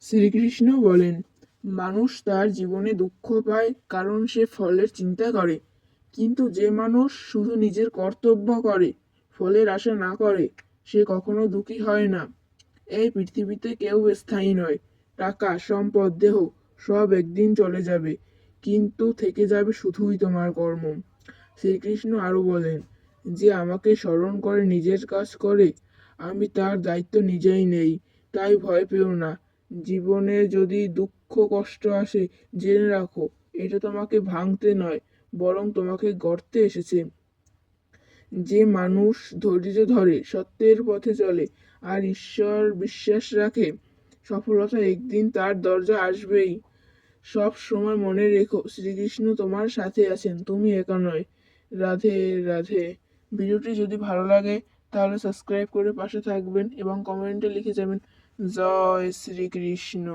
শ্রীকৃষ্ণ বলেন, মানুষ তার জীবনে দুঃখ পায় কারণ সে ফলের চিন্তা করে, কিন্তু যে মানুষ শুধু নিজের কর্তব্য করে, ফলের আশা না করে, সে কখনো দুঃখী হয় না। এই পৃথিবীতে কেউ স্থায়ী নয়। টাকা, সম্পদ, দেহ সব একদিন চলে যাবে, কিন্তু থেকে যাবে শুধুই তোমার কর্ম। শ্রীকৃষ্ণ আরো বলেন, যে আমাকে স্মরণ করে নিজের কাজ করে, আমি তার দায়িত্ব নিজেই নেই। তাই ভয় পেও না। জীবনে যদি দুঃখ কষ্ট আসে, জেনে রাখো, এটা তোমাকে ভাঙতে নয়, বরং তোমাকে গড়তে এসেছে। যে মানুষ ধৈর্য ধরে, সত্যের পথে চলে, আর ঈশ্বর বিশ্বাস রাখে, সফলতা একদিন তার দরজা আসবেই। সব সময় মনে রেখো, শ্রীকৃষ্ণ তোমার সাথে আছেন, তুমি একা নয়। রাধে রাধে। ভিডিওটি যদি ভালো লাগে তাহলে সাবস্ক্রাইব করে পাশে থাকবেন এবং কমেন্টে লিখে যাবেন জয় শ্রীকৃষ্ণ।